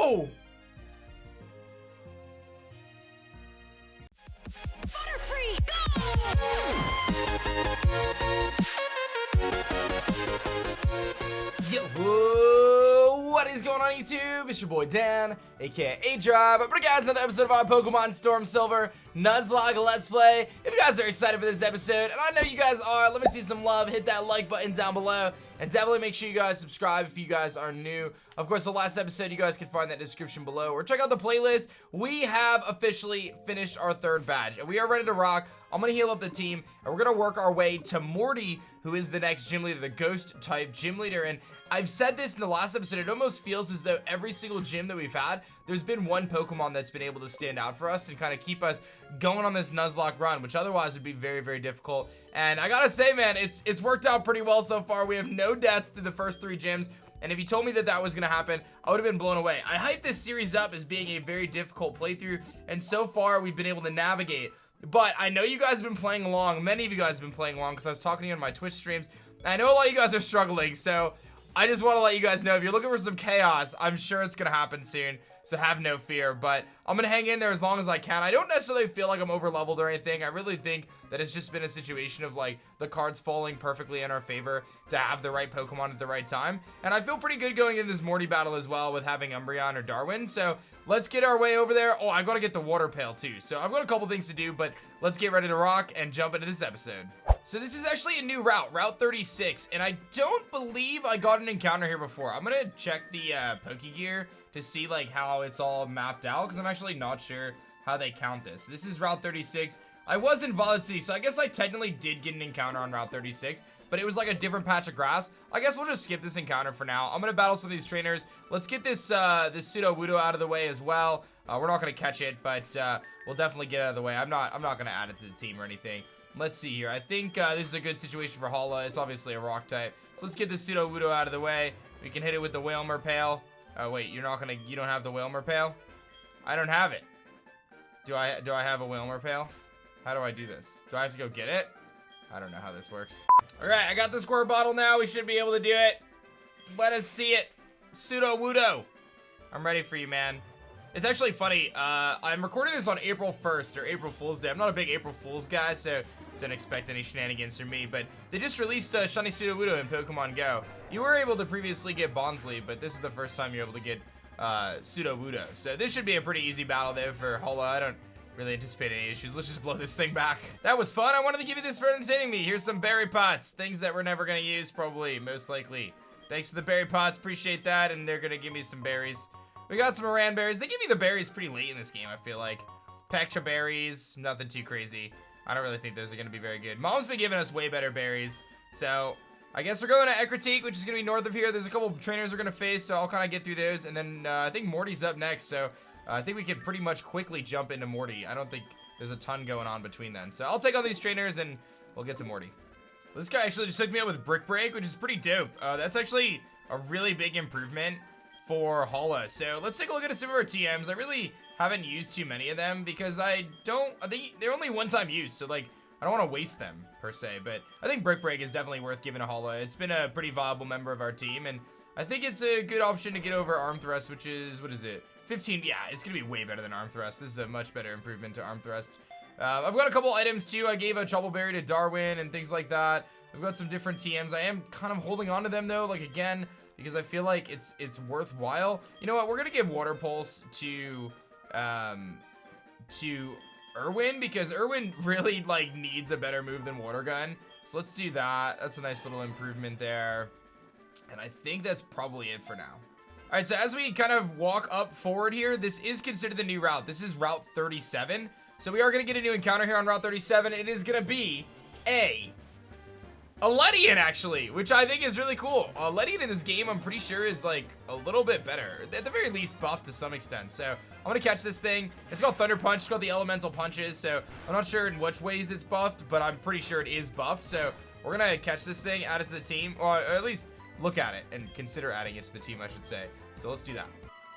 go! Butterfree, go! Yo, whoa, what is going on YouTube? It's your boy Dan, aka aDrive. I'm bringing you guys another episode of our Pokemon Storm Silver Nuzlocke Let's Play. If you guys are excited for this episode, and I know you guys are, let me see some love. Hit that like button down below, and definitely make sure you guys subscribe if you guys are new. Of course, the last episode, you guys can find that description below, or check out the playlist. We have officially finished our third badge, and we are ready to rock. I'm gonna heal up the team, and we're gonna work our way to Morty, who is the next gym leader, the ghost type gym leader. And I've said this in the last episode, it almost feels as though every single gym that we've had, there's been one Pokemon that's been able to stand out for us and kind of keep us going on this Nuzlocke run, which otherwise would be very, very difficult. And I gotta say, man, it's worked out pretty well so far. We have no deaths through the first 3 gyms. And if you told me that that was gonna happen, I would have been blown away. I hyped this series up as being a very difficult playthrough, and so far we've been able to navigate. But I know you guys have been playing along. Many of you guys have been playing along because I was talking to you on my Twitch streams. I know a lot of you guys are struggling, so I just want to let you guys know if you're looking for some chaos, I'm sure it's gonna happen soon, so have no fear. But I'm gonna hang in there as long as I can. I don't necessarily feel like I'm over leveled or anything. I really think that it's just been a situation of like the cards falling perfectly in our favor to have the right Pokemon at the right time. And I feel pretty good going in this Morty battle as well with having Umbreon or Darwin. So let's get our way over there. Oh, I gotta get the water pail too. So I've got a couple things to do, but let's get ready to rock and jump into this episode. So this is actually a new route, Route 36, and I don't believe I got an encounter here before. I'm gonna check the Pokegear to see like how it's all mapped out, because I'm actually not sure how they count this. This is Route 36. I was in Violet City, so I guess I technically did get an encounter on Route 36, but it was like a different patch of grass. I guess we'll just skip this encounter for now. I'm gonna battle some of these trainers. Let's get this this Sudowoodo out of the way as well. We're not gonna catch it, but we'll definitely get it out of the way. I'm not gonna add it to the team or anything. Let's see here. I think this is a good situation for Hala. It's obviously a rock type. So let's get this Sudowoodo out of the way. We can hit it with the Whalmer Pail. Oh wait, you don't have the Whalmer Pail? I don't have it. Do I have a Whalmer Pail? How do I do this? Do I have to go get it? I don't know how this works. All right, I got the squirt bottle now. We should be able to do it. Let us see it. Sudowoodo. I'm ready for you, man. It's actually funny. I'm recording this on April 1st, or April Fool's Day. I'm not a big April Fool's guy, so don't expect any shenanigans from me. But they just released Shiny Sudowoodo in Pokemon Go. You were able to previously get Bonsly, but this is the first time you're able to get Sudowoodo. So this should be a pretty easy battle, though, for Hala. I don't really anticipate any issues. Let's just blow this thing back. That was fun. I wanted to give you this for entertaining me. Here's some berry pots. Things that we're never going to use, probably, most likely. Thanks for the berry pots. Appreciate that. And they're going to give me some berries. We got some Moran berries. They give me the berries pretty late in this game, I feel like. Pectra berries, nothing too crazy. I don't really think those are going to be very good. Mom's been giving us way better berries. So, I guess we're going to Ecruteak, which is going to be north of here. There's a couple of trainers we're going to face, so I'll kind of get through those. And then I think Morty's up next, so I think we can pretty much quickly jump into Morty. I don't think there's a ton going on between then. So, I'll take on these trainers, and we'll get to Morty. This guy actually just hooked me up with Brick Break, which is pretty dope. That's actually a really big improvement for Hala. So let's take a look at some of our TMs. I really haven't used too many of them because I think they're only one-time use, so like I don't want to waste them per se, but I think Brick Break is definitely worth giving to Hala. It's been a pretty viable member of our team, and I think it's a good option to get over Arm Thrust, which is, what is it? 15, yeah, it's gonna be way better than Arm Thrust. This is a much better improvement to Arm Thrust. I've got a couple items too. I gave a Troubleberry to Darwin and things like that. I've got some different TMs. I am kind of holding on to them though, like again, because I feel like it's worthwhile. You know what? We're gonna give Water Pulse to Irwin, because Irwin really like needs a better move than Water Gun. So let's do that. That's a nice little improvement there. And I think that's probably it for now. All right, so as we kind of walk up forward here, this is considered the new route. This is Route 37. So we are gonna get a new encounter here on Route 37. It is gonna be a Ledian, actually, which I think is really cool. Ledian in this game, I'm pretty sure, is like a little bit better. At the very least, buffed to some extent. So I'm gonna catch this thing. It's got Thunder Punch. It's got the Elemental Punches. So I'm not sure in which ways it's buffed, but I'm pretty sure it is buffed. So we're gonna catch this thing, add it to the team, or at least look at it and consider adding it to the team, I should say. So let's do that.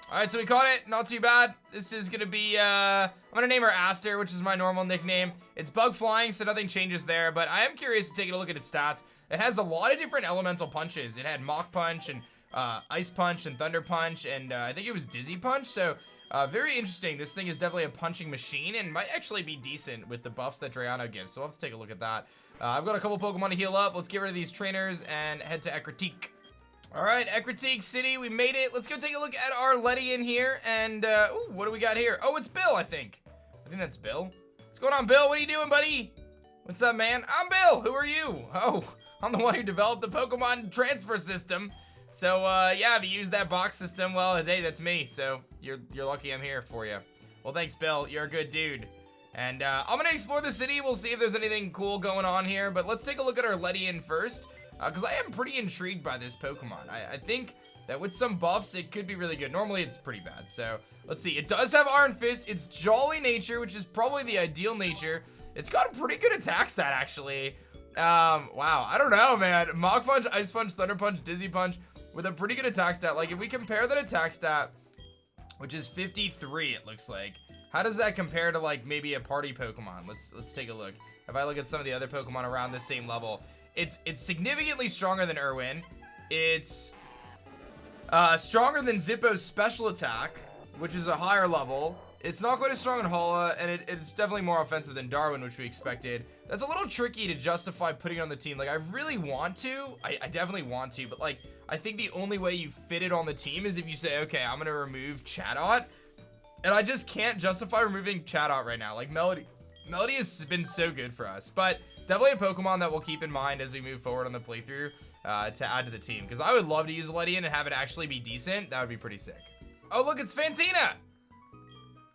All right, so we caught it. Not too bad. This is gonna be, I'm gonna name her Aster, which is my normal nickname. It's bug flying, so nothing changes there, but I am curious to take a look at its stats. It has a lot of different elemental punches. It had Mach Punch and Ice Punch and Thunder Punch, and I think it was Dizzy Punch. So very interesting. This thing is definitely a punching machine and might actually be decent with the buffs that Drayano gives. So we'll have to take a look at that. I've got a couple Pokemon to heal up. Let's get rid of these trainers and head to Ecruteak. All right, GlitchXCity, we made it. Let's go take a look at our Ledian here. And, ooh, what do we got here? Oh, it's Bill, I think. I think that's Bill. What's going on, Bill? What are you doing, buddy? What's up, man? I'm Bill. Who are you? Oh, I'm the one who developed the Pokemon transfer system. So, yeah, if you use that box system, well, hey, that's me. So, you're lucky I'm here for you. Well, thanks, Bill. You're a good dude. And, I'm gonna explore the city. We'll see if there's anything cool going on here. But let's take a look at our Ledian first. Because I am pretty intrigued by this Pokemon. I think that with some buffs, it could be really good. Normally, it's pretty bad. So, let's see. It does have Iron Fist. It's Jolly Nature, which is probably the ideal nature. It's got a pretty good attack stat, actually. Wow. I don't know, man. Mach Punch, Ice Punch, Thunder Punch, Dizzy Punch with a pretty good attack stat. Like, if we compare that attack stat, which is 53, it looks like. How does that compare to, like, maybe a party Pokemon? Let's take a look. If I look at some of the other Pokemon around the same level, it's significantly stronger than Irwin. It's stronger than Zippo's special attack, which is a higher level. It's not quite as strong as Hala, and it's definitely more offensive than Darwin, which we expected. That's a little tricky to justify putting it on the team. Like, I really want to. I definitely want to, but, like, I think the only way you fit it on the team is if you say, okay, I'm gonna remove Chatot. And I just can't justify removing Chatot right now. Like, Melody has been so good for us, but definitely a Pokemon that we'll keep in mind as we move forward on the playthrough to add to the team. Because I would love to use Ledian and have it actually be decent. That would be pretty sick. Oh, look, it's Fantina.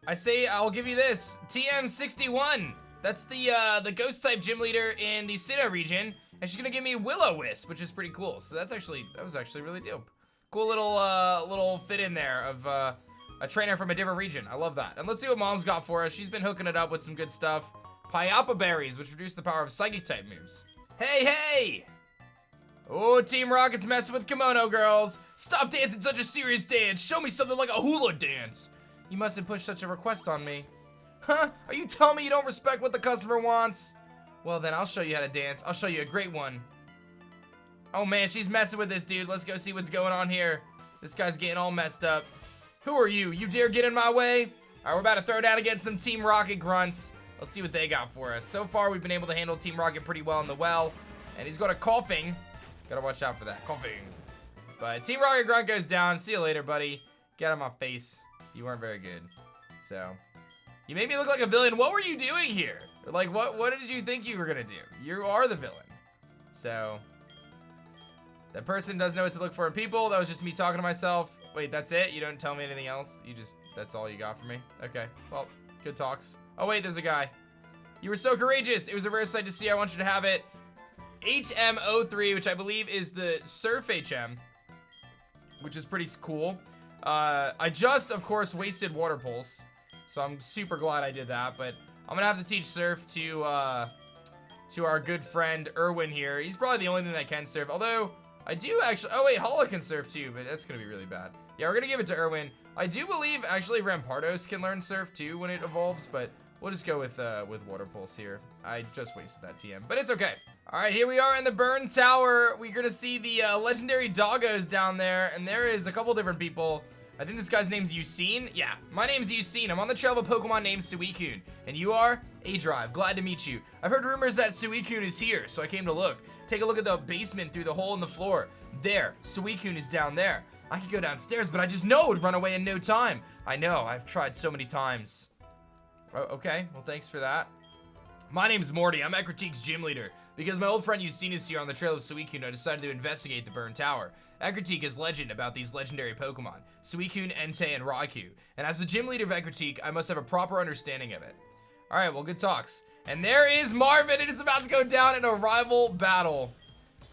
I say I'll give you this. TM61. That's the Ghost-type gym leader in the Sinnoh region. And she's going to give me Will-O-Wisp, which is pretty cool. So that was actually really dope. Cool little fit in there of a trainer from a different region. I love that. And let's see what Mom's got for us. She's been hooking it up with some good stuff. Pyapa Berries, which reduce the power of Psychic-type moves. Hey! Oh, Team Rocket's messing with Kimono Girls. Stop dancing such a serious dance. Show me something like a hula dance. You mustn't push such a request on me. Huh? Are you telling me you don't respect what the customer wants? Well, then I'll show you how to dance. I'll show you a great one. Oh, man, she's messing with this dude. Let's go see what's going on here. This guy's getting all messed up. Who are you? You dare get in my way? All right, we're about to throw down against some Team Rocket grunts. Let's see what they got for us. So far, we've been able to handle Team Rocket pretty well in the well. And he's got a coughing. Gotta watch out for that. Coughing. But Team Rocket grunt goes down. See you later, buddy. Get out of my face. You weren't very good. So, you made me look like a villain. What were you doing here? Like, what did you think you were gonna do? You are the villain. So, that person doesn't know what to look for in people. That was just me talking to myself. Wait, that's it? You don't tell me anything else? That's all you got for me? Okay, well, good talks. Oh wait, there's a guy. You were so courageous. It was a rare sight to see. I want you to have it. HM03, which I believe is the Surf HM, which is pretty cool. I just, of course, wasted Water Pulse, so I'm super glad I did that, but I'm gonna have to teach Surf to our good friend Irwin here. He's probably the only thing that can surf, although I do actually, oh wait, Hala can surf too, but that's gonna be really bad. Yeah, we're gonna give it to Irwin. I do believe actually Rampardos can learn surf too when it evolves, but we'll just go with Water Pulse here. I just wasted that TM, but it's okay. All right, here we are in the Burn Tower. We're gonna see the legendary doggos down there, and there is a couple different people. I think this guy's name's Eusine. Yeah, my name's Eusine. I'm on the trail of a Pokemon named Suicune. And you are? aDrive. Glad to meet you. I've heard rumors that Suicune is here, so I came to look. Take a look at the basement through the hole in the floor. There, Suicune is down there. I could go downstairs, but I just know it would run away in no time. I know, I've tried so many times. Oh, okay, well thanks for that. My name's Morty. I'm Ecruteak's gym leader. Because my old friend Eusine is here on the trail of Suicune, I decided to investigate the Burn Tower. Ecruteak is legend about these legendary Pokemon, Suicune, Entei, and Raikou. And as the gym leader of Ecruteak, I must have a proper understanding of it. Alright, well, good talks. And there is Marvin, and it's about to go down in a rival battle.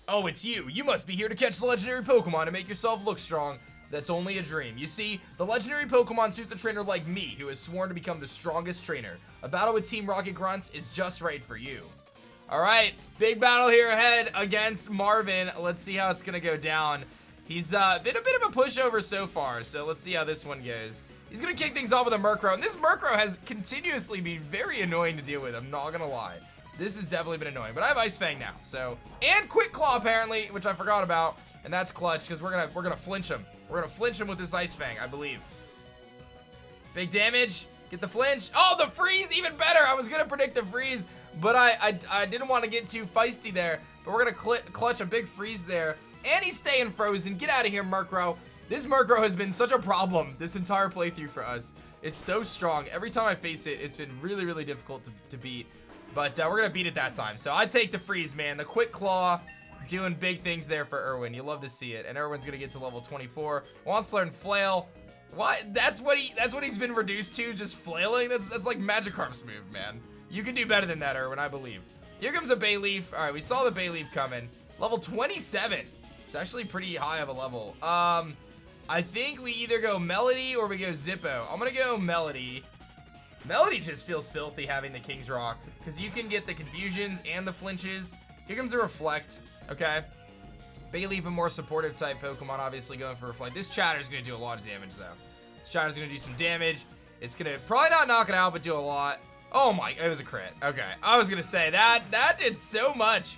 Oh, it's you. You must be here to catch the legendary Pokemon and make yourself look strong. That's only a dream. You see, the legendary Pokemon suits a trainer like me, who has sworn to become the strongest trainer. A battle with Team Rocket Grunts is just right for you. Alright, big battle here ahead against Marvin. Let's see how it's gonna go down. He's been a bit of a pushover so far, so let's see how this one goes. He's gonna kick things off with a Murkrow, and this Murkrow has continuously been very annoying to deal with, I'm not gonna lie. This has definitely been annoying, but I have Ice Fang now, so. And Quick Claw, apparently, which I forgot about, and that's clutch, because we're gonna flinch him. We're gonna flinch him with this Ice Fang, I believe. Big damage, get the flinch. Oh, the freeze, even better. I was gonna predict the freeze, but I didn't want to get too feisty there, but we're gonna clutch a big freeze there. And he's staying frozen. Get out of here, Murkrow. This Murkrow has been such a problem this entire playthrough for us. It's so strong. Every time I face it, it's been really, really difficult to beat. But we're going to beat it that time. So I take the freeze, man. The Quick Claw doing big things there for Irwin. You love to see it. And Irwin's going to get to level 24. Wants to learn Flail. What? That's what he's been reduced to, just flailing? That's like Magikarp's move, man. You can do better than that, Irwin, I believe. Here comes a Bayleaf. All right, we saw the Bayleaf coming. Level 27. It's actually pretty high of a level. I think we either go Melody or we go Zippo. I'm gonna go Melody. Melody just feels filthy having the King's Rock, because you can get the confusions and the flinches. Here comes a Reflect, okay? Bayleaf, a more supportive type Pokemon, obviously going for Reflect. This Chatter's gonna do a lot of damage though. This Chatter's gonna do some damage. It's gonna probably not knock it out, but do a lot. Oh my, it was a crit. Okay, I was gonna say that did so much.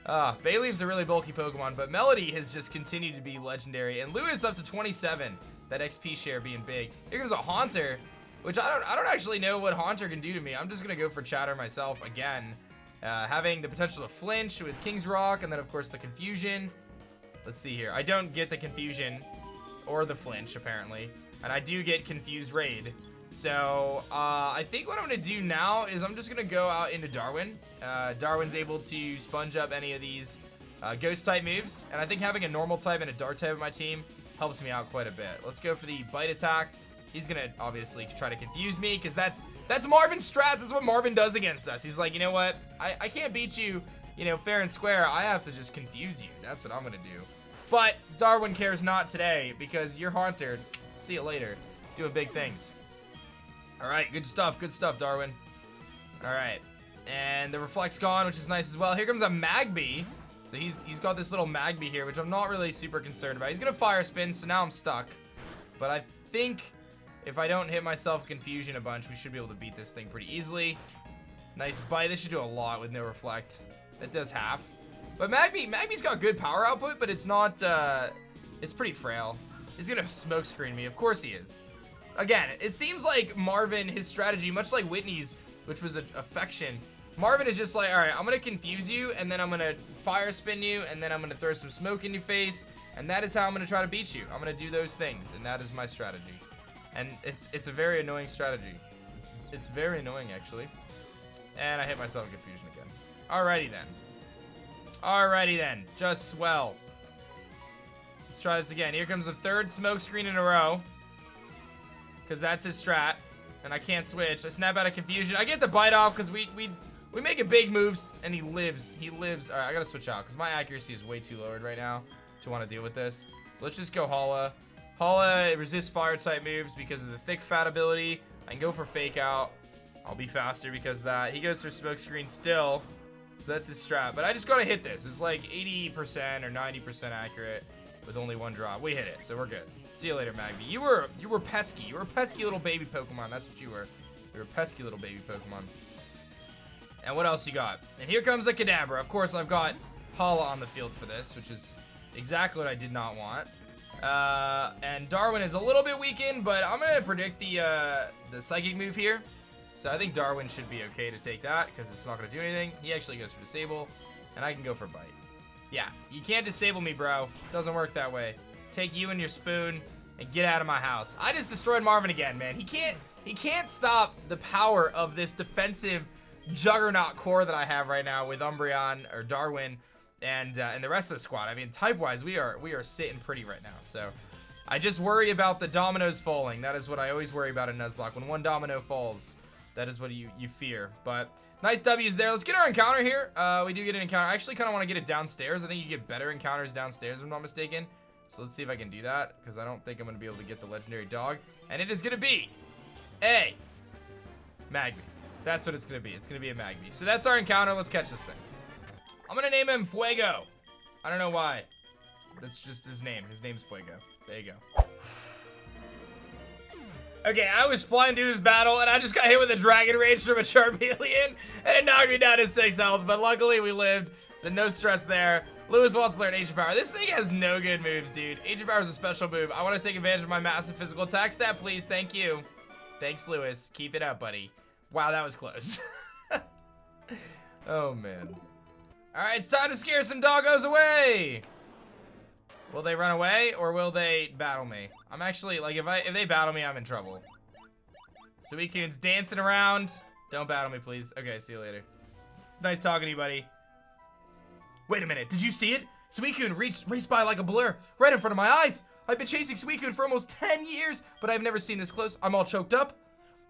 Bayleaf's a really bulky Pokemon, but Melody has just continued to be legendary. And Lewis up to 27, that XP share being big. Here comes a Haunter, which I don't actually know what Haunter can do to me. I'm just gonna go for Chatter myself again. Having the potential to flinch with King's Rock, and then of course the confusion. Let's see here. I don't get the confusion or the flinch apparently, and I do get confused raid. So I think what I'm gonna do now is I'm just gonna go out into Darwin. Darwin's able to sponge up any of these ghost type moves, and I think having a normal type and a dark type in my team helps me out quite a bit. Let's go for the bite attack. He's gonna obviously try to confuse me, because that's Marvin's strats. That's what Marvin does against us. He's like, you know what? I can't beat you, you know, fair and square. I have to just confuse you. That's what I'm gonna do. But Darwin cares not today, because you're Haunted. See you later. Doing big things. All right, good stuff, Darwin. All right, and the Reflect's gone, which is nice as well. Here comes a Magby. So he's got this little Magby here, which I'm not really super concerned about. He's gonna Fire Spin, so now I'm stuck. But I think if I don't hit myself confusion a bunch, we should be able to beat this thing pretty easily. Nice bite. This should do a lot with no Reflect. That does half. But Magby's got good power output, but it's not, it's pretty frail. He's gonna smoke screen me. Of course he is. Again, it seems like Marvin, his strategy, much like Whitney's, which was affection, Marvin is just like, all right, I'm gonna confuse you, and then I'm gonna Fire Spin you, and then I'm gonna throw some smoke in your face, and that is how I'm gonna try to beat you. I'm gonna do those things, and that is my strategy. And it's a very annoying strategy. It's very annoying, actually. And I hit myself in confusion again. Alrighty then. Alrighty then. Just swell. Let's try this again. Here comes the third smoke screen in a row, because that's his strat, and I can't switch. I snap out of confusion. I get the bite off because we make big moves, and he lives. He lives. All right, I gotta switch out because my accuracy is way too lowered right now to want to deal with this. So let's just go Hala. Hala resists fire type moves because of the thick fat ability. I can go for Fake Out. I'll be faster because of that. He goes for Smoke Screen still, so that's his strat. But I just gotta hit this. It's like 80% or 90% accurate with only one drop. We hit it, so we're good. See you later, Magby. You were pesky. You were a pesky little baby Pokemon. That's what you were. You were a pesky little baby Pokemon. And what else you got? And here comes a Kadabra. Of course, I've got Hala on the field for this, which is exactly what I did not want. And Darwin is a little bit weakened, but I'm gonna predict the Psychic move here. So I think Darwin should be okay to take that because it's not gonna do anything. He actually goes for Disable, and I can go for Bite. Yeah, you can't disable me, bro. Doesn't work that way. Take you and your spoon and get out of my house. I just destroyed Marvin again, man. He can't stop the power of this defensive juggernaut core that I have right now with Umbreon or Darwin and the rest of the squad. I mean, type-wise, we are sitting pretty right now. So I just worry about the dominoes falling. That is what I always worry about in Nuzlocke. When one domino falls, that is what you fear. But nice W's there. Let's get our encounter here. We do get an encounter. I actually kind of want to get it downstairs. I think you get better encounters downstairs if I'm not mistaken. So let's see if I can do that, because I don't think I'm going to be able to get the legendary dog. And it is going to be a Magby. That's what it's going to be. It's going to be a Magby. So that's our encounter. Let's catch this thing. I'm going to name him Fuego. I don't know why. That's just his name. His name's Fuego. There you go. Okay, I was flying through this battle, and I just got hit with a Dragon Rage from a Charmeleon, and it knocked me down to 6 health, but luckily we lived, so no stress there. Lewis wants to learn Ancient Power. This thing has no good moves, dude. Ancient Power is a special move. I want to take advantage of my massive physical attack stat, please. Thank you. Thanks, Lewis. Keep it up, buddy. Wow, that was close. Oh, man. All right, it's time to scare some doggos away. Will they run away or will they battle me? I'm actually, like, if they battle me, I'm in trouble. Suicune's dancing around. Don't battle me, please. Okay, see you later. It's nice talking to you, buddy. Wait a minute, did you see it? Suicune raced by like a blur, right in front of my eyes. I've been chasing Suicune for almost 10 years, but I've never seen this close. I'm all choked up.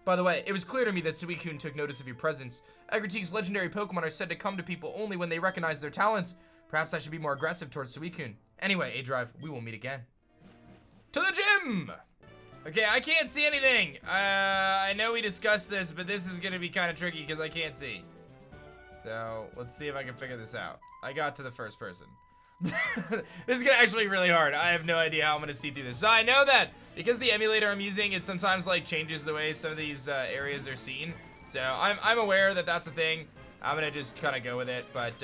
By the way, it was clear to me that Suicune took notice of your presence. Ecruteak's legendary Pokemon are said to come to people only when they recognize their talents. Perhaps I should be more aggressive towards Suicune. Anyway, aDrive, we will meet again. To the gym! Okay, I can't see anything. I know we discussed this, but this is gonna be kind of tricky because I can't see. So, let's see if I can figure this out. I got to the first person. This is gonna actually be really hard. I have no idea how I'm gonna see through this. So I know that because the emulator I'm using, it sometimes like changes the way some of these areas are seen. So I'm aware that that's a thing. I'm gonna just kind of go with it. But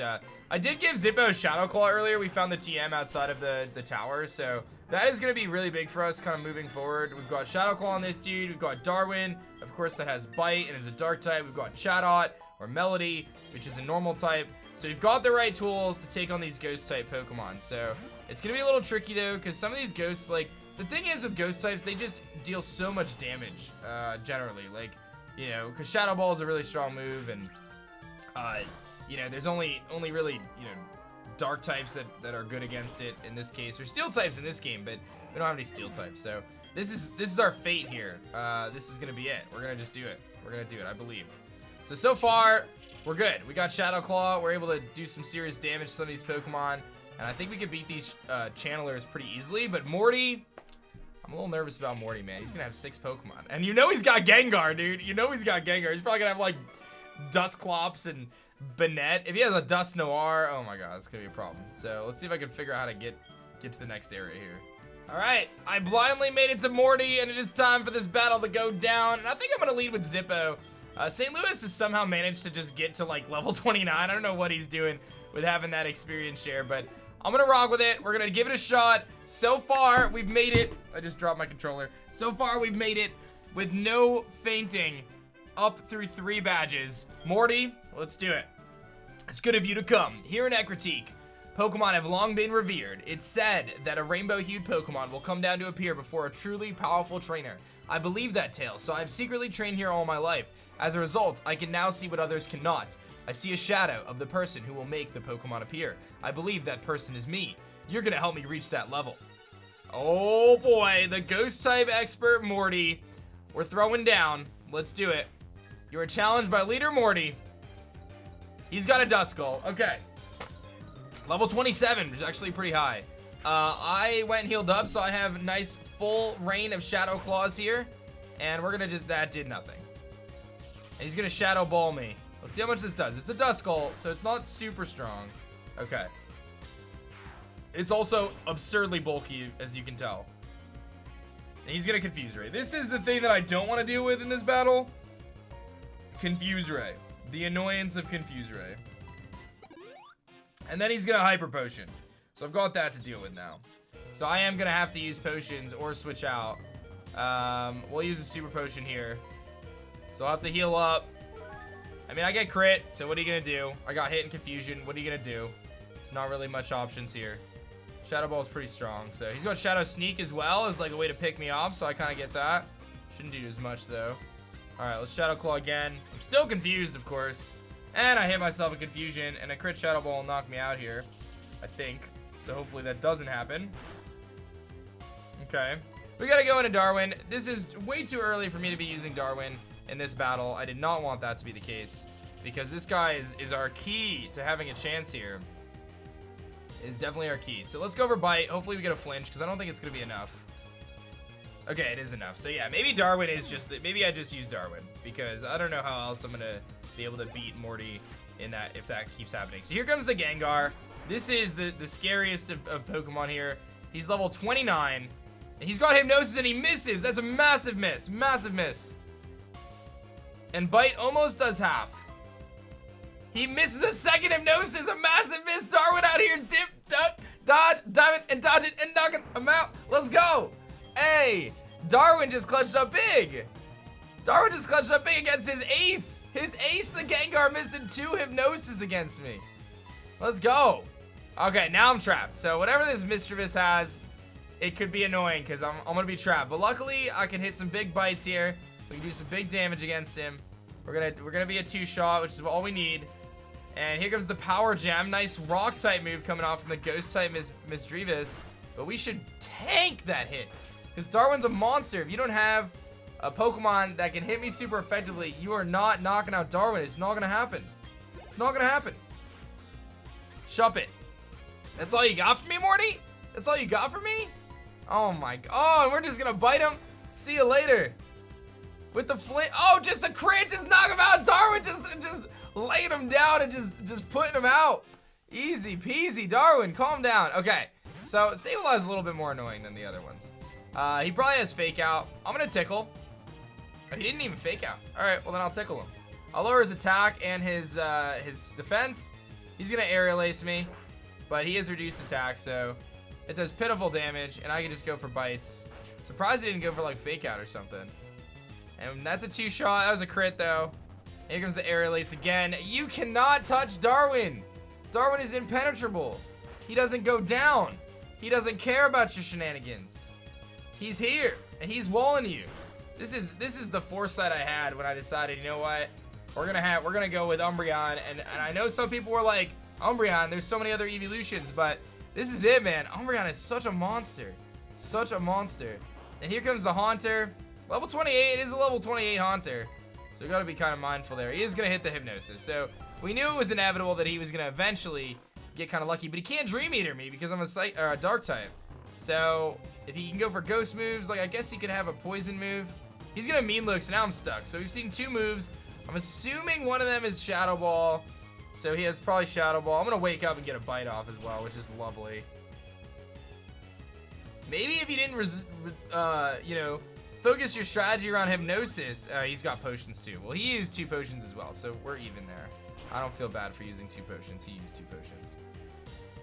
I did give Zippo Shadow Claw earlier. We found the TM outside of the tower. So that is gonna be really big for us kind of moving forward. We've got Shadow Claw on this dude. We've got Darwin, of course, that has Bite and is a dark type. We've got Chatot or Melody, which is a normal type. So we've got the right tools to take on these ghost type Pokemon. So it's gonna be a little tricky though, because some of these ghosts, like, the thing is with ghost types, they just deal so much damage, generally. Like, you know, because Shadow Ball is a really strong move, and, you know, there's only really, you know, dark types that are good against it in this case. There's steel types in this game, but we don't have any steel types. So this is our fate here. This is gonna be it. We're gonna just do it. We're gonna do it, I believe. So far, we're good. We got Shadow Claw. We're able to do some serious damage to some of these Pokemon. And I think we could beat these channelers pretty easily. But Morty, I'm a little nervous about Morty, man. He's gonna have 6 Pokemon. And you know he's got Gengar, dude. You know he's got Gengar. He's probably gonna have like Dusclops and Banette. If he has a Dust Noir, oh my god, it's gonna be a problem. So let's see if I can figure out how to get to the next area here. All right, I blindly made it to Morty, and it is time for this battle to go down. And I think I'm gonna lead with Zippo. St. Louis has somehow managed to just get to like level 29. I don't know what he's doing with having that experience share, but I'm gonna rock with it. We're gonna give it a shot. So far, we've made it. I just dropped my controller. So far, we've made it with no fainting up through 3 badges. Morty, let's do it. It's good of you to come. Here in Ecruteak, Pokemon have long been revered. It's said that a rainbow-hued Pokemon will come down to appear before a truly powerful trainer. I believe that tale, so I've secretly trained here all my life. As a result, I can now see what others cannot. I see a shadow of the person who will make the Pokemon appear. I believe that person is me. You're gonna help me reach that level. Oh boy, the ghost type expert Morty. We're throwing down. Let's do it. You are challenged by leader Morty. He's got a Duskull. Okay. Level 27, which is actually pretty high. I went and healed up, so I have nice full reign of Shadow Claws here. And we're gonna just, that did nothing. And he's gonna Shadow Ball me. Let's see how much this does. It's a Duskull, so it's not super strong. Okay. It's also absurdly bulky, as you can tell. And he's gonna Confuse Ray. This is the thing that I don't want to deal with in this battle. Confuse Ray. The annoyance of Confuse Ray. And then he's gonna Hyper Potion. So I've got that to deal with now. So I am gonna have to use potions or switch out. We'll use a Super Potion here. So I'll have to heal up. I mean, I get crit, so what are you gonna do? I got hit in confusion. What are you gonna do? Not really much options here. Shadow Ball is pretty strong. So he's got Shadow Sneak as well as like a way to pick me off, so I kind of get that. Shouldn't do as much though. All right, let's Shadow Claw again. I'm still confused, of course. And I hit myself in confusion, and a crit Shadow Ball will knock me out here, I think. So hopefully that doesn't happen. Okay. We gotta go into Darwin. This is way too early for me to be using Darwin in this battle. I did not want that to be the case, because this guy is our key to having a chance here. It's definitely our key. So let's go over Bite. Hopefully we get a flinch, because I don't think it's gonna be enough. Okay, it is enough. So yeah, maybe Darwin is just, maybe I just use Darwin, because I don't know how else I'm gonna be able to beat Morty in that, if that keeps happening. So here comes the Gengar. This is the scariest of Pokemon here. He's level 29. And he's got Hypnosis and he misses. That's a massive miss. Massive miss. And Bite almost does half. He misses a second Hypnosis. A massive miss. Darwin out here. Dip, duck, dodge, diamond, and dodge it, and knocking him out. Let's go. Hey, Darwin just clutched up big. Darwin just clutched up big against his ace. His ace, the Gengar, missing 2 Hypnosis against me. Let's go. Okay, now I'm trapped. So whatever this Mischievous has, it could be annoying because I'm gonna be trapped. But luckily, I can hit some big bites here. We can do some big damage against him. We're gonna be a 2-shot, which is all we need. And here comes the Power Jam. Nice rock type move coming off from the ghost type Misdreavus. But we should tank that hit because Darwin's a monster. If you don't have a Pokemon that can hit me super effectively, you are not knocking out Darwin. It's not gonna happen. It's not gonna happen. Shup it. That's all you got for me, Morty? That's all you got for me? Oh my god. Oh, and we're just gonna bite him. See you later. With the flint. Oh, just a crit. Just knock him out. Darwin just laying him down and just putting him out. Easy peasy. Darwin, calm down. Okay. So Sableye is a little bit more annoying than the other ones. He probably has Fake Out. I'm gonna tickle. Oh, he didn't even Fake Out. All right, well then I'll tickle him. I'll lower his attack and his defense. He's gonna Aerial Ace me, but he has reduced attack, so it does pitiful damage, and I can just go for bites. Surprised he didn't go for like Fake Out or something. And that's a 2-shot. That was a crit though. Here comes the Aerial Ace again. You cannot touch Darwin. Darwin is impenetrable. He doesn't go down. He doesn't care about your shenanigans. He's here and he's walling you. This is the foresight I had when I decided, you know what? We're gonna go with Umbreon, and I know some people were like, Umbreon, there's so many other evolutions, but this is it, man. Umbreon is such a monster. Such a monster. And here comes the Haunter. Level 28, it is a level 28 Haunter. So we gotta be kind of mindful there. He is gonna hit the Hypnosis. So we knew it was inevitable that he was gonna eventually get kind of lucky, but he can't Dream Eater me because I'm a Dark type. So if he can go for Ghost moves, like I guess he could have a Poison move. He's gonna Mean Look, so now I'm stuck. So we've seen 2 moves. I'm assuming one of them is Shadow Ball. So he has probably Shadow Ball. I'm gonna wake up and get a bite off as well, which is lovely. Maybe if you didn't, you know, focus your strategy around Hypnosis. He's got potions too. Well, he used 2 potions as well, so we're even there. I don't feel bad for using 2 potions. He used 2 potions.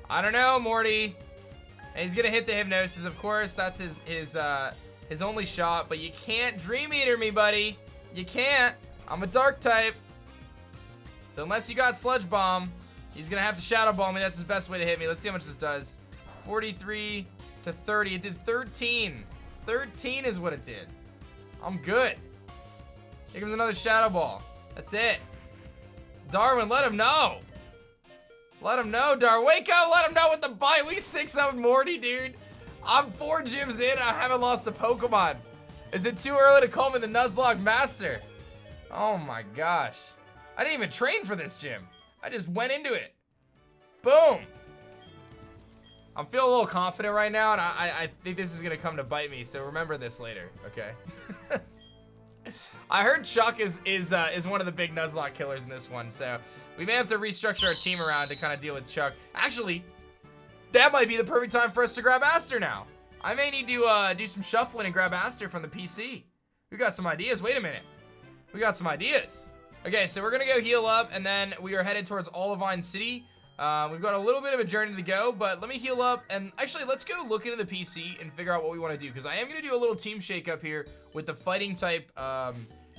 I don't know, Morty. And he's gonna hit the Hypnosis, of course. That's his only shot, but you can't Dream Eater me, buddy. You can't. I'm a Dark type. So unless you got Sludge Bomb, he's gonna have to Shadow Ball me. That's his best way to hit me. Let's see how much this does. 43 to 30. It did 13. 13 is what it did. I'm good. Here comes another Shadow Ball. That's it. Darwin, let him know. Let him know, Darwin. Wake up, let him know with the bite. We 6-0 Morty, dude. I'm 4 gyms in and I haven't lost a Pokemon. Is it too early to call me the Nuzlocke Master? Oh my gosh. I didn't even train for this gym. I just went into it. Boom. I'm feeling a little confident right now, and I think this is gonna come to bite me, so remember this later, okay? I heard Chuck is one of the big Nuzlocke killers in this one, so we may have to restructure our team around to kind of deal with Chuck. Actually, that might be the perfect time for us to grab Aster now. I may need to do some shuffling and grab Aster from the PC. We got some ideas. Wait a minute. We got some ideas. Okay, so we're gonna go heal up, and then we are headed towards Olivine City. We've got a little bit of a journey to go, but let me heal up, and actually, let's go look into the PC and figure out what we want to do, because I am going to do a little team shake-up here with the fighting type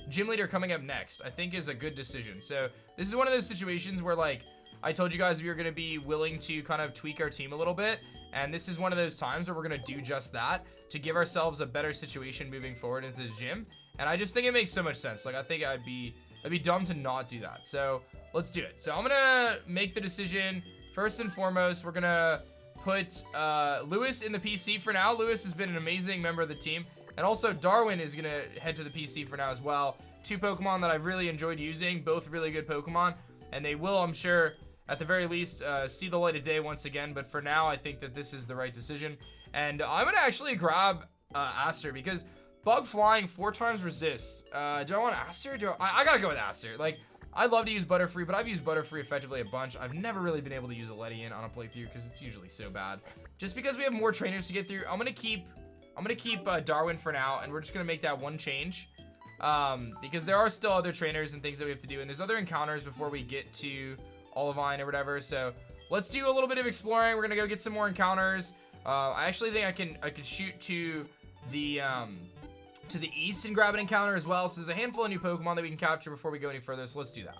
gym leader coming up next. I think is a good decision. So this is one of those situations where, like, I told you guys we were going to be willing to kind of tweak our team a little bit, and this is one of those times where we're going to do just that to give ourselves a better situation moving forward into the gym, and I just think it makes so much sense. Like, I think I'd be dumb to not do that. So let's do it. So I'm gonna make the decision. First and foremost, we're gonna put Lewis in the PC for now. Lewis has been an amazing member of the team. And also Darwin is gonna head to the PC for now as well. 2 Pokemon that I've really enjoyed using, both really good Pokemon. And they will, I'm sure, at the very least, see the light of day once again. But for now, I think that this is the right decision. And I'm gonna actually grab Aster because Bug Flying 4 times resists. Do I want Aster? I gotta go with Aster. Like, I'd love to use Butterfree, but I've used Butterfree effectively a bunch. I've never really been able to use a Ledian on a playthrough because it's usually so bad. Just because we have more trainers to get through, I'm gonna keep I'm gonna keep Darwin for now, and we're just gonna make that one change. Because there are still other trainers and things that we have to do, and there's other encounters before we get to Olivine or whatever. So let's do a little bit of exploring. We're gonna go get some more encounters. I actually think I can shoot to the east and grab an encounter as well. So there's a handful of new Pokemon that we can capture before we go any further. So let's do that.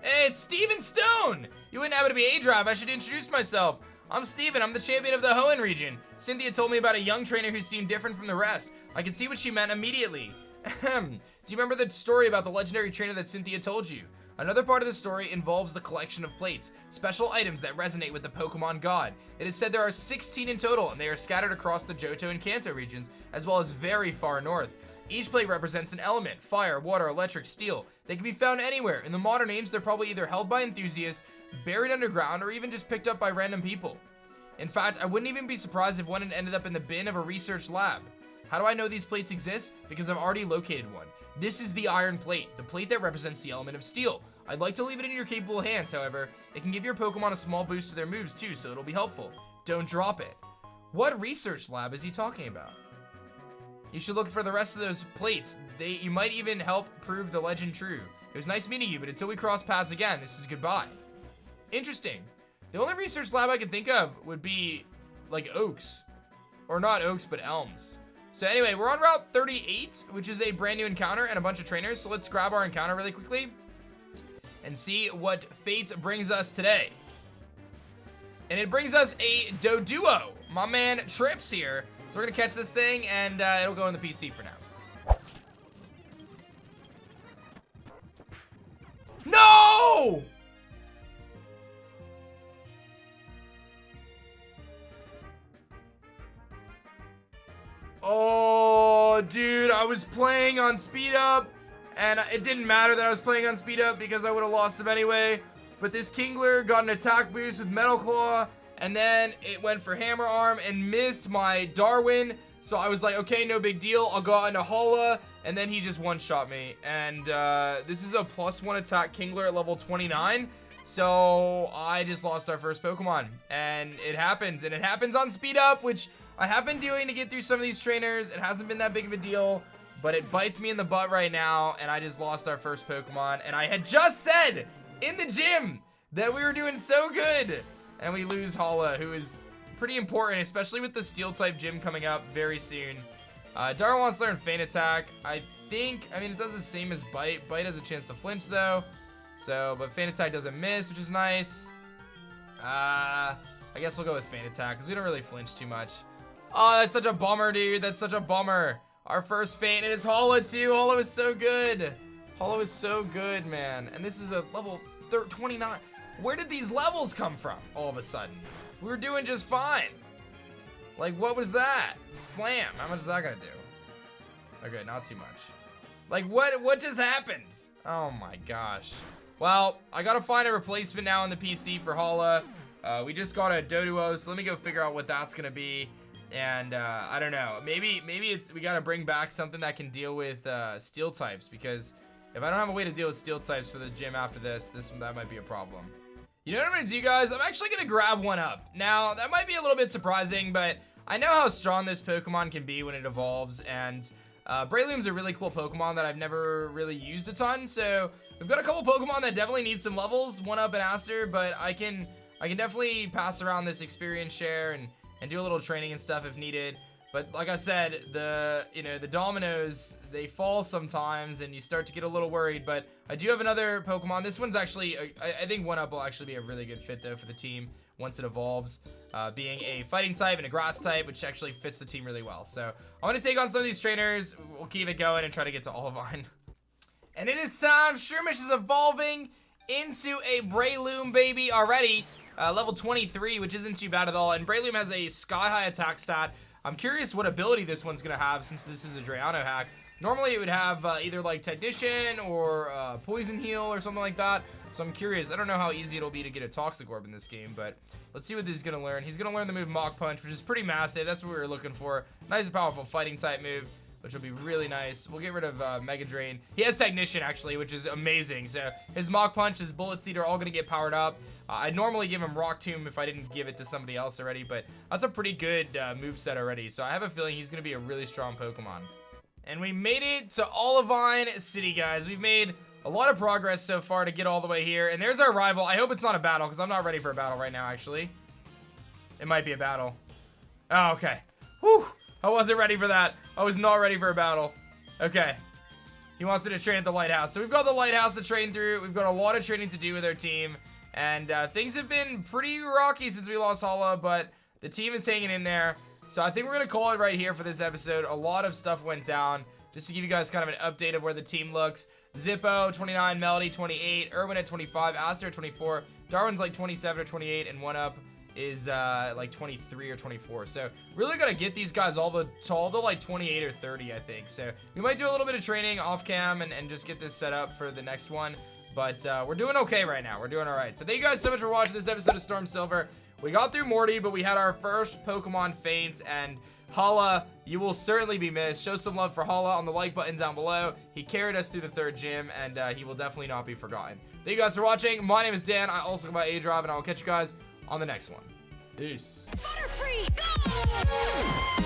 Hey, it's Steven Stone! You wouldn't happen to be aDrive. I should introduce myself. I'm Steven. I'm the champion of the Hoenn region. Cynthia told me about a young trainer who seemed different from the rest. I could see what she meant immediately. Do you remember the story about the legendary trainer that Cynthia told you? Another part of the story involves the collection of plates, special items that resonate with the Pokemon god. It is said there are 16 in total, and they are scattered across the Johto and Kanto regions, as well as very far north. Each plate represents an element: fire, water, electric, steel. They can be found anywhere. In the modern age, they're probably either held by enthusiasts, buried underground, or even just picked up by random people. In fact, I wouldn't even be surprised if one had ended up in the bin of a research lab. How do I know these plates exist? Because I've already located one. This is the iron plate, the plate that represents the element of steel. I'd like to leave it in your capable hands, however. It can give your Pokemon a small boost to their moves too, so it'll be helpful. Don't drop it. What research lab is he talking about? You should look for the rest of those plates. You might even help prove the legend true. It was nice meeting you, but until we cross paths again, this is goodbye. Interesting. The only research lab I can think of would be like Oaks. Or not Oaks, but Elms. So anyway, we're on Route 38, which is a brand new encounter and a bunch of trainers. So let's grab our encounter really quickly and see what fate brings us today. And it brings us a Doduo. My man Trips here. So we're gonna catch this thing, and it'll go in the PC for now. No! Oh, dude, I was playing on speed up, and it didn't matter that I was playing on speed up because I would have lost him anyway. But this Kingler got an attack boost with Metal Claw, and then it went for Hammer Arm and missed my Darwin. So I was like, okay, no big deal. I'll go out into Holla, and then he just one-shot me. And this is a +1 attack Kingler at level 29. So I just lost our first Pokemon, and it happens on speed up, which I have been doing to get through some of these trainers. It hasn't been that big of a deal, but it bites me in the butt right now, and I just lost our first Pokemon. And I had just said in the gym that we were doing so good, and we lose Hala, who is pretty important, especially with the Steel-type gym coming up very soon. Darwin wants to learn Feint Attack. I mean, it does the same as Bite. Bite has a chance to flinch, though. So, but Feint Attack doesn't miss, which is nice. I guess we'll go with Feint Attack, because we don't really flinch too much. Oh, that's such a bummer, dude. That's such a bummer. Our first Feint, and it's Hala, too. Hala is so good. Hala is so good, man. And this is a level 29. Where did these levels come from all of a sudden? We were doing just fine. Like, what was that? Slam. How much is that gonna do? Okay, not too much. Like, what just happened? Oh my gosh. Well, I gotta find a replacement now on the PC for Hala. We just got a Doduo, so let me go figure out what that's gonna be. And I don't know. Maybe we gotta bring back something that can deal with steel types, because if I don't have a way to deal with steel types for the gym after that might be a problem. You know what I'm gonna do, guys? I'm actually gonna grab one up. Now, that might be a little bit surprising, but I know how strong this Pokemon can be when it evolves, and Breloom's a really cool Pokemon that I've never really used a ton, so we've got a couple Pokemon that definitely need some levels, one up and Aster, but I can definitely pass around this experience share and do a little training and stuff if needed. But like I said, the dominoes, they fall sometimes and you start to get a little worried. But I do have another Pokemon. This one's actually, I think 1-Up will actually be a really good fit though for the team once it evolves, being a fighting type and a grass type, which actually fits the team really well. So I'm gonna take on some of these trainers. We'll keep it going and try to get to Olivine. And it is time. Shroomish is evolving into a Breloom baby already. Level 23, which isn't too bad at all. And Breloom has a sky-high attack stat. I'm curious what ability this one's gonna have since this is a Drayano hack. Normally it would have either like Technician or Poison Heal or something like that. So I'm curious. I don't know how easy it'll be to get a Toxic Orb in this game, but let's see what this is gonna learn. He's gonna learn the move Mach Punch, which is pretty massive. That's what we were looking for. Nice and powerful fighting type move, which will be really nice. We'll get rid of Mega Drain. He has Technician, actually, which is amazing. So his Mach Punch, his Bullet Seed are all going to get powered up. I'd normally give him Rock Tomb if I didn't give it to somebody else already, but that's a pretty good moveset already. So I have a feeling he's going to be a really strong Pokemon. And we made it to Olivine City, guys. We've made a lot of progress so far to get all the way here. And there's our rival. I hope it's not a battle, because I'm not ready for a battle right now, actually. It might be a battle. Oh, okay. Whew. I wasn't ready for that. I was not ready for a battle. Okay. He wants me to train at the lighthouse. So we've got the lighthouse to train through. We've got a lot of training to do with our team. And things have been pretty rocky since we lost Hala, but the team is hanging in there. So I think we're going to call it right here for this episode. A lot of stuff went down. Just to give you guys kind of an update of where the team looks. Zippo, 29. Melody, 28. Irwin at 25. Aster at 24. Darwin's like 27 or 28. And 1UP is like 23 or 24. So really got to get these guys all the like 28 or 30, I think. So we might do a little bit of training off cam and just get this set up for the next one. But we're doing okay right now. We're doing all right. So thank you guys so much for watching this episode of Storm Silver. We got through Morty, but we had our first Pokemon Feint, and Hala, you will certainly be missed. Show some love for Hala on the like button down below. He carried us through the 3rd gym, and he will definitely not be forgotten. Thank you guys for watching. My name is Dan. I also go by aDrive, and I will catch you guys on the next one. Peace. Butterfree, go!